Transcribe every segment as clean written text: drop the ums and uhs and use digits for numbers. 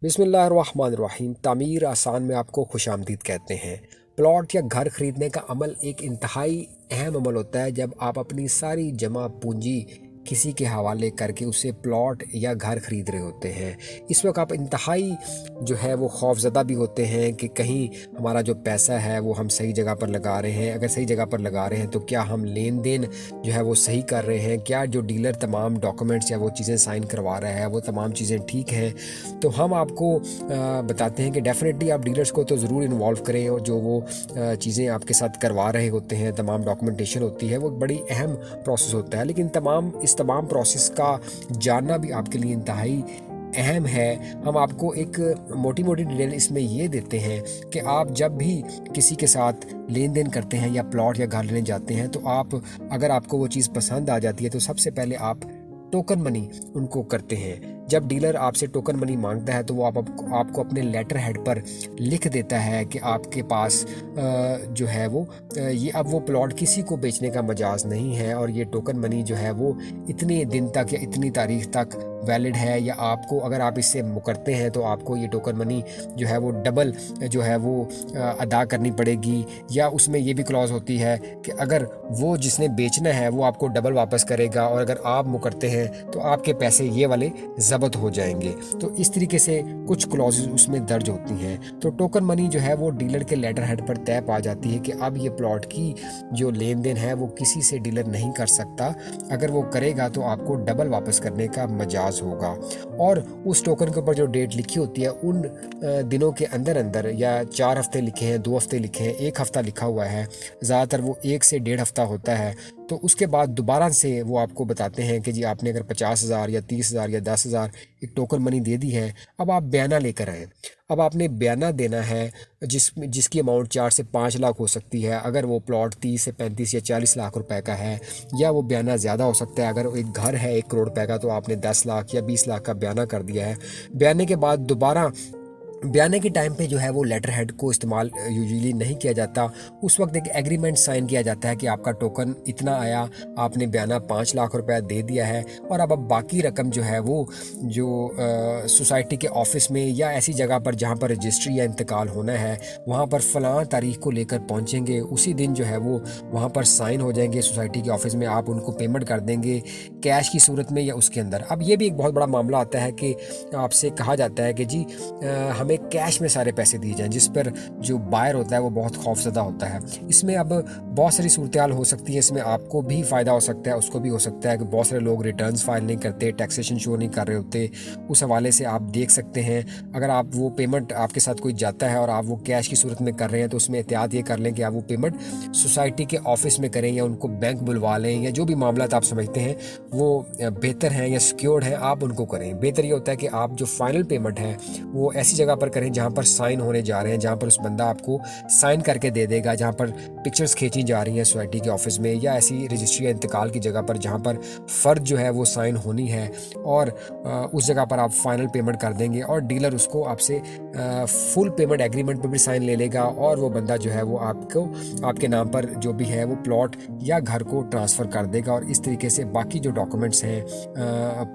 बिस्मिल्लाहिर्रहमानिर्रहीम। तामीर आसान में आपको खुशामदीद कहते हैं। प्लॉट या घर खरीदने का अमल एक इंतहाई अहम अमल होता है। जब आप अपनी सारी जमा पूंजी किसी के हवाले करके उसे प्लॉट या घर खरीद रहे होते हैं, इस वक्त आप इंतहाई जो है वो खौफज़दा भी होते हैं कि कहीं हमारा जो पैसा है वो हम सही जगह पर लगा रहे हैं। अगर सही जगह पर लगा रहे हैं तो क्या हम लेन देन जो है वो सही कर रहे हैं, क्या जो डीलर तमाम डॉक्यूमेंट्स या वो चीज़ें साइन करवा रहा है वो तमाम चीज़ें ठीक हैं। तो हम आपको बताते हैं कि डेफ़िनेटली आप डीलर्स को तो ज़रूर इन्वॉल्व करें, और जो वो चीज़ें आपके साथ करवा रहे होते हैं, तमाम डॉक्यूमेंटेशन होती है, वो बड़ी अहम प्रोसेस होता है। लेकिन इस तमाम प्रोसेस का जानना भी आपके लिए इंतहाई अहम है। हम आपको एक मोटी मोटी डिटेल इसमें ये देते हैं कि आप जब भी किसी के साथ लेन देन करते हैं या प्लॉट या घर लेने जाते हैं, तो आप अगर आपको वो चीज़ पसंद आ जाती है तो सबसे पहले आप टोकन मनी उनको करते हैं। जब डीलर आपसे टोकन मनी मांगता है तो वो आपको अपने लेटर हेड पर लिख देता है कि आपके पास जो है वो ये अब वो प्लॉट किसी को बेचने का मजाज नहीं है, और ये टोकन मनी जो है वो इतने दिन तक या इतनी तारीख तक वैलिड है, या आपको अगर आप इससे मुकरते हैं तो आपको ये टोकन मनी जो है वो डबल जो है वो अदा करनी पड़ेगी। या उसमें ये भी क्लॉज होती है कि अगर वो जिसने बेचना है वो आपको डबल वापस करेगा, और अगर आप मुकरते हैं तो आपके पैसे ये वाले ज़ब्त हो जाएंगे। तो इस तरीके से कुछ क्लॉजेस उसमें दर्ज होती हैं। तो टोकन मनी जो है वो डीलर के लेटर हेड पर तय पा जाती है कि अब ये प्लॉट की जो लेन देन है वो किसी से डीलर नहीं कर सकता। अगर वो करेगा तो आपको डबल वापस करने का मजाज होगा। और उस टोकन के ऊपर जो डेट लिखी होती है उन दिनों के अंदर अंदर, या 4 हफ्ते लिखे हैं, 2 हफ्ते लिखे हैं, 1 हफ्ता लिखा हुआ है, ज़्यादातर वो 1 से 1.5 हफ्ता होता है। तो उसके बाद दोबारा से वो आपको बताते हैं कि जी आपने अगर 50,000 या 30,000 या 10,000 एक टोकन मनी दे दी है, अब आप बयाना लेकर आएँ। अब आपने बयाना देना है जिसकी अमाउंट 4 से 5 लाख हो सकती है। अगर वो प्लॉट 30 से 35 या 40 लाख रुपए का है, या वो बयाना ज़्यादा हो सकता है। अगर एक घर है 1 करोड़ रुपए का, तो आपने 10 लाख या 20 लाख का बयाना कर दिया है। बयाने के बाद दोबारा बयाने के टाइम पे जो है वो लेटर हेड को इस्तेमाल यूजुअली नहीं किया जाता। उस वक्त एक एग्रीमेंट साइन किया जाता है कि आपका टोकन इतना आया, आपने बयाना 5 लाख रुपया दे दिया है, और अब बाकी रकम जो है वो जो सोसाइटी के ऑफिस में या ऐसी जगह पर जहाँ पर रजिस्ट्री या इंतकाल होना है, वहाँ पर फ़लाँ तारीख को लेकर पहुँचेंगे। उसी दिन जो है वो वहाँ पर साइन हो जाएंगे सोसाइटी के ऑफिस में। आप उनको पेमेंट कर देंगे कैश की सूरत में या उसके अंदर। अब ये भी एक बहुत बड़ा मामला आता है कि आपसे कहा जाता है कि जी हमें कैश में सारे पैसे दिए जाएं, जिस पर जो बायर होता है वो बहुत खौफज़दा होता है। इसमें अब बहुत सारी सूरत हो सकती है। इसमें आपको भी फ़ायदा हो सकता है, उसको भी हो सकता है कि बहुत सारे लोग रिटर्न्स फाइल नहीं करते, टैक्सेशन शो नहीं कर रहे होते। उस हवाले से आप देख सकते हैं, अगर आप वो पेमेंट आपके साथ कोई जाता है और आप वो कैश की सूरत में कर रहे हैं, तो उसमें एहतियात ये कर लें कि आप वो पेमेंट सोसाइटी के ऑफिस में करें, या उनको बैंक बुलवा लें, या जो भी मामला आप समझते हैं वो बेहतर हैं या सिक्योर्ड हैं, आप उनको करें। बेहतर ये होता है कि आप जो फाइनल पेमेंट है वो ऐसी जगह पर करें जहाँ पर साइन होने जा रहे हैं, जहाँ पर उस बंदा आपको साइन करके दे देगा, जहाँ पर पिक्चर्स खींची जा रही हैं सोसाइटी के ऑफिस में, या ऐसी रजिस्ट्री या इंतकाल की जगह पर जहाँ पर फ़र्द जो है वो साइन होनी है, और उस जगह पर आप फाइनल पेमेंट कर देंगे, और डीलर उसको आपसे फुल पेमेंट एग्रीमेंट पर भी साइन ले लेगा, और वो बंदा जो है वो आपको आपके नाम पर जो भी है वो प्लॉट या घर को ट्रांसफ़र कर देगा। और इस तरीके से बाकी जो डॉक्यूमेंट्स हैं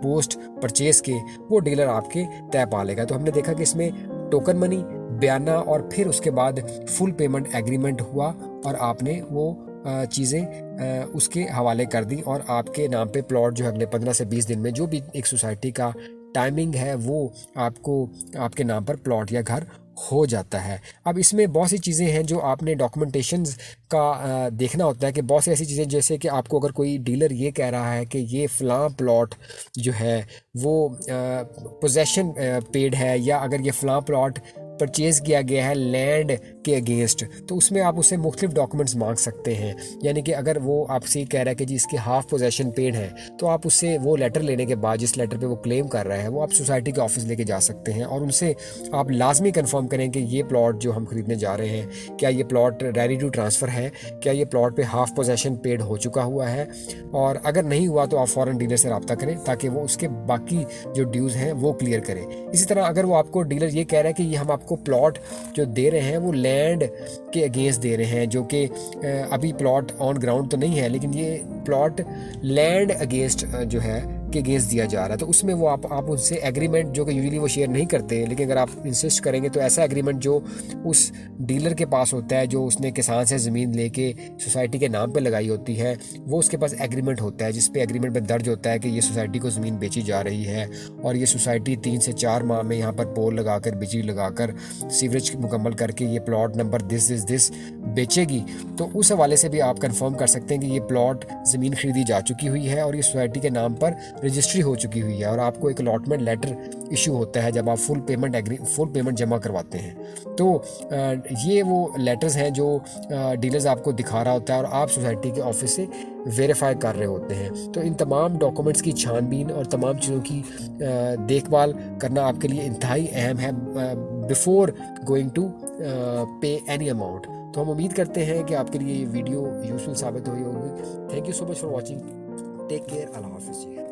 पोस्ट परचेज़ के, वो डीलर आपके तय पा लेगा। तो हमने देखा कि इसमें टोकन मनी, बयाना, और फिर उसके बाद फुल पेमेंट एग्रीमेंट हुआ, और आपने वो चीज़ें उसके हवाले कर दी, और आपके नाम पे प्लॉट जो है अगले 15 से 20 दिन में, जो भी एक सोसाइटी का टाइमिंग है, वो आपको आपके नाम पर प्लॉट या घर हो जाता है। अब इसमें बहुत सी चीज़ें हैं जो आपने डॉक्यूमेंटेशंस का देखना होता है, कि बहुत सी ऐसी चीज़ें जैसे कि आपको अगर कोई डीलर ये कह रहा है कि ये फ़लाँ प्लॉट जो है वो पोजेसन पेड है, या अगर ये फ़लाँ प्लॉट परचेज़ किया गया है लैंड के अगेंस्ट, तो उसमें आप उससे मुख्तलिफ डॉक्यूमेंट्स मांग सकते हैं। यानी कि अगर वो आपसे ये कह रहा है कि जी इसकी हाफ पोजेसन पेड है, तो आप उससे वो लेटर लेने के बाद, जिस लेटर पे वो क्लेम कर रहा है, वो आप सोसाइटी के ऑफिस लेके जा सकते हैं, और उनसे आप लाजमी कंफर्म करें कि ये प्लॉट जो हम खरीदने जा रहे हैं, क्या ये प्लॉट रेडी टू ट्रांसफ़र है, क्या ये प्लॉट पे हाफ पोजेसन पेड हो चुका हुआ है। और अगर नहीं हुआ तो आप फ़ौरन डीलर से रब्ता करें, ताकि वो उसके बाकी जो ड्यूज़ हैं वो क्लियर करें। इसी तरह अगर वो आपको डीलर ये कह रहा है कि ये हम आपको प्लॉट जो दे रहे हैं वो लैंड के अगेंस्ट दे रहे हैं, जो कि अभी प्लॉट ऑन ग्राउंड तो नहीं है, लेकिन ये प्लॉट लैंड अगेंस्ट जो है के अगेंस्ट दिया जा रहा है। तो उसमें वो आप उनसे एग्रीमेंट, जो कि यूजुअली वो शेयर नहीं करते हैं, लेकिन अगर आप इंसिस्ट करेंगे तो ऐसा एग्रीमेंट जो उस डीलर के पास होता है, जो उसने किसान से ज़मीन लेके सोसाइटी के नाम पे लगाई होती है, वो उसके पास एग्रीमेंट होता है, जिस पे एग्रीमेंट में दर्ज होता है कि ये सोसाइटी को ज़मीन बेची जा रही है और ये सोसाइटी 3 से 4 माह में यहाँ पर पोल लगाकर, बिजली लगाकर, सीवरेज मुकम्मल करके ये प्लॉट नंबर दिस बेचेगी। तो उस हवाले से भी आप कंफर्म कर सकते हैं कि ये प्लॉट ज़मीन खरीदी जा चुकी हुई है और ये सोसाइटी के नाम पर रजिस्ट्री हो चुकी हुई है, और आपको एक अलॉटमेंट लेटर इशू होता है जब आप फुल पेमेंट जमा करवाते हैं। तो ये वो लेटर्स हैं जो डीलर्स आपको दिखा रहा होता है और आप सोसाइटी के ऑफिस से वेरीफाई कर रहे होते हैं। तो इन तमाम डॉक्यूमेंट्स की छानबीन और तमाम चीज़ों की देखभाल करना आपके लिए इंतहाई अहम है बिफोर गोइंग टू पे एनी अमाउंट। तो हम उम्मीद करते हैं कि आपके लिए ये वीडियो यूज़फुल साबित हुई होगी। Thank you so much for watching. Take care. अल्लाह हाफिज़।